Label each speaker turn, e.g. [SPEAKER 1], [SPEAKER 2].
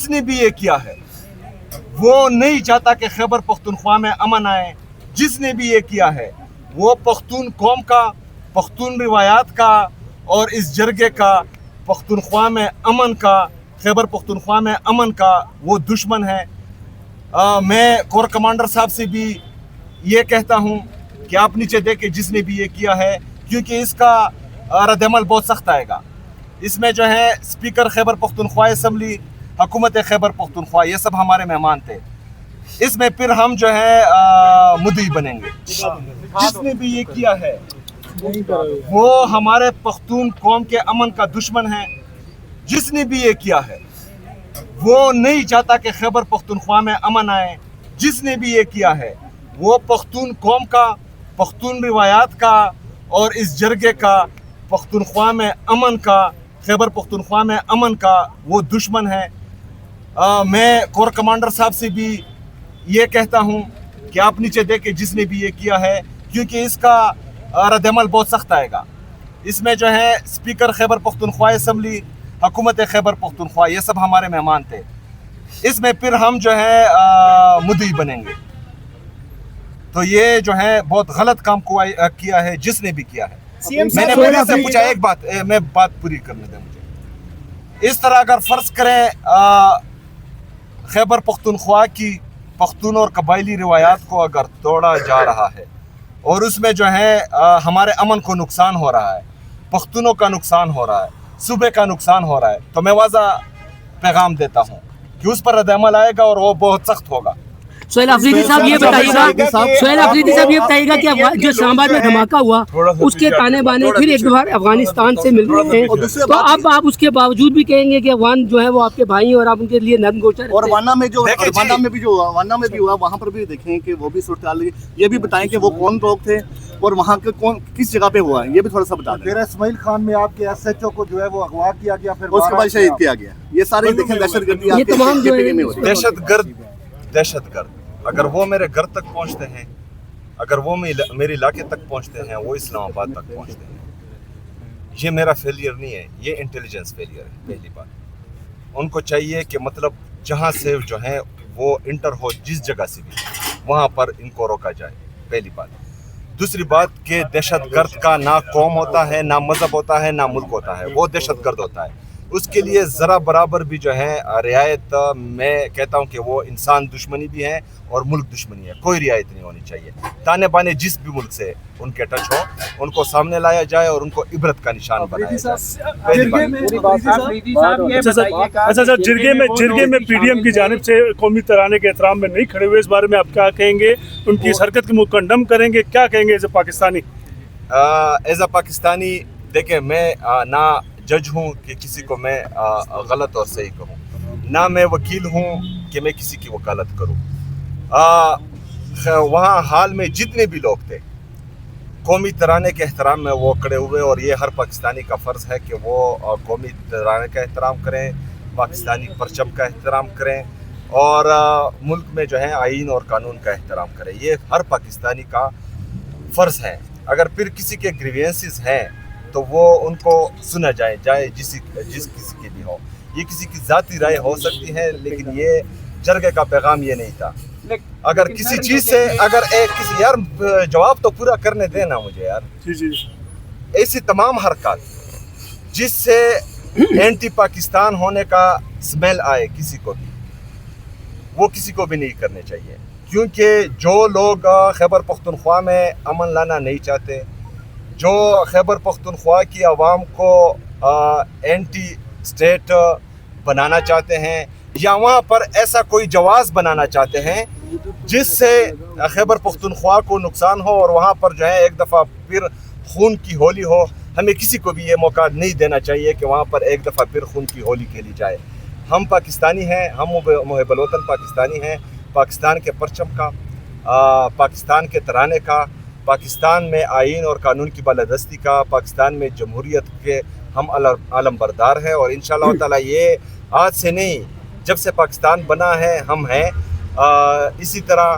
[SPEAKER 1] جس نے بھی یہ کیا ہے وہ نہیں چاہتا کہ خیبر پختونخوا میں امن آئے. جس نے بھی یہ کیا ہے وہ پختون قوم کا، پختون روایات کا اور اس جرگے کا، پختونخوا میں امن کا، خیبر پختونخوا میں امن کا وہ دشمن ہے. میں کور کمانڈر صاحب سے بھی یہ کہتا ہوں کہ آپ نیچے دیکھیں جس نے بھی یہ کیا ہے، کیونکہ اس کا رد عمل بہت سخت آئے گا. اس میں جو ہے اسپیکر خیبر پختونخوا اسمبلی، حکومت خیبر پختونخوا، یہ سب ہمارے مہمان تھے. اس میں پھر ہم جو ہے مدعی بنیں گے. جس نے بھی یہ کیا ہے وہ ہمارے پختون قوم کے امن کا دشمن ہے. جس نے بھی یہ کیا ہے وہ نہیں چاہتا کہ خیبر پختونخوا میں امن آئے. جس نے بھی یہ کیا ہے وہ پختون قوم کا، پختون روایات کا اور اس جرگے کا، پختونخوا میں امن کا، خیبر پختونخوا میں امن کا وہ دشمن ہے. میں کور کمانڈر صاحب سے بھی یہ کہتا ہوں کہ آپ نیچے دیکھیں جس نے بھی یہ کیا ہے، کیونکہ اس کا رد عمل بہت سخت آئے گا. اس میں جو ہے اسپیکر خیبر پختونخوا اسمبلی، حکومت خیبر پختونخوا، یہ سب ہمارے مہمان تھے. اس میں پھر ہم جو ہے مدعی بنیں گے. تو یہ جو ہے بہت غلط کام کیا ہے جس نے بھی کیا ہے. میں نے پولیس سے پوچھا ایک بات، میں بات پوری کرنے دیں مجھے. اس طرح اگر فرض کریں خیبر پختونخوا کی پختون اور قبائلی روایات کو اگر توڑا جا رہا ہے اور اس میں جو ہے ہمارے امن کو نقصان ہو رہا ہے، پختونوں کا نقصان ہو رہا ہے، صوبے کا نقصان ہو رہا ہے، تو میں واضح پیغام دیتا ہوں کہ اس پر رد عمل آئے گا اور وہ بہت سخت ہوگا.
[SPEAKER 2] سہیل آفریدی صاحب یہ بتائیے گا کہ جو اسلام آباد میں دھماکہ ہوا اس کے تانے بانے پھر ایک بار افغانستان سے مل رہے ہیں، تو اب آپ اس کے باوجود بھی کہیں گے کہ افغان جو ہے وہ آپ کے بھائی ہیں اور آپ ان کے لیے نرم گوشہ رہتے ہیں.
[SPEAKER 3] اور وانا میں بھی ہوا وہاں پر بھی دیکھیں کہ وہ بھی صورتحال. یہ بھی بتائیں کہ وہ کون لوگ تھے اور وہاں کے کس جگہ پہ ہوا ہے، یہ بھی تھوڑا سا بتا دیں.
[SPEAKER 4] اسماعیل خان میں آپ کے ایس ایچ او کو جو ہے وہ اغوا کیا گیا، پھر
[SPEAKER 3] اس کے بعد شہید کیا گیا. یہ سارے دیکھیں دہشت گردی.
[SPEAKER 1] دہشت گرد اگر وہ میرے گھر تک پہنچتے ہیں، اگر وہ میرے علاقے تک پہنچتے ہیں، وہ اسلام آباد تک پہنچتے ہیں، یہ میرا فیلئر نہیں ہے، یہ انٹیلیجنس فیلئر ہے. پہلی بات ان کو چاہیے کہ مطلب جہاں سے جو ہے وہ انٹر ہو، جس جگہ سے بھی وہاں پر ان کو روکا جائے. پہلی بات. دوسری بات کہ دہشت گرد کا نہ قوم ہوتا ہے، نہ مذہب ہوتا ہے، نہ ملک ہوتا ہے، وہ دہشت گرد ہوتا ہے. اس کے لیے ذرا برابر بھی جو ہے رعایت، میں کہتا ہوں کہ وہ انسان دشمنی بھی ہے اور ملک دشمنی ہے. کوئی رعایت نہیں ہونی چاہیے. تانے بانے جس بھی ملک سے ان کے ٹچ ہو ان کو سامنے لایا جائے اور ان کو عبرت کا نشان بنایا جائے.
[SPEAKER 5] اچھا سر، جرگے میں پی ڈی ایم کی جانب سے قومی ترانے کے احترام میں نہیں کھڑے ہوئے، اس بارے میں آپ کیا کہیں گے؟ ان کی اس حرکت کو کنڈم کریں گے؟ کیا کہیں گے as a Pakistani?
[SPEAKER 1] As a Pakistani دیکھیں، میں نہ جج ہوں کہ کسی کو میں غلط اور صحیح کہوں، نہ میں وکیل ہوں کہ میں کسی کی وکالت کروں. وہاں حال میں جتنے بھی لوگ تھے قومی ترانے کے احترام میں وہ کھڑے ہوئے، اور یہ ہر پاکستانی کا فرض ہے کہ وہ قومی ترانے کا احترام کریں، پاکستانی پرچم کا احترام کریں اور ملک میں جو ہے آئین اور قانون کا احترام کریں. یہ ہر پاکستانی کا فرض ہے. اگر پھر کسی کے گریوینسز ہیں تو وہ ان کو سنا جائے جس کسی کی بھی ہو. یہ کسی کی ذاتی رائے ہو سکتی ہے، لیکن یہ جرگے کا پیغام یہ نہیں تھا. اگر کسی چیز سے کسی یار جواب تو پورا کرنے دینا مجھے یار. ایسی تمام حرکات جس سے اینٹی پاکستان ہونے کا سمیل آئے کسی کو بھی، وہ کسی کو بھی نہیں کرنے چاہیے. کیونکہ جو لوگ خیبر پختونخوا میں امن لانا نہیں چاہتے، جو خیبر پختونخوا کی عوام کو اینٹی اسٹیٹ بنانا چاہتے ہیں، یا وہاں پر ایسا کوئی جواز بنانا چاہتے ہیں جس سے خیبر پختونخوا کو نقصان ہو اور وہاں پر جو ہے ایک دفعہ پھر خون کی ہولی ہو، ہمیں کسی کو بھی یہ موقع نہیں دینا چاہیے کہ وہاں پر ایک دفعہ پھر خون کی ہولی کھیلی جائے. ہم پاکستانی ہیں، ہم محب الوطن پاکستانی ہیں. پاکستان کے پرچم کا، پاکستان کے ترانے کا، پاکستان میں آئین اور قانون کی بالادستی کا، پاکستان میں جمہوریت کے ہم علم بردار ہیں. اور انشاءاللہ تعالی یہ آج سے نہیں، جب سے پاکستان بنا ہے ہم ہیں. اسی طرح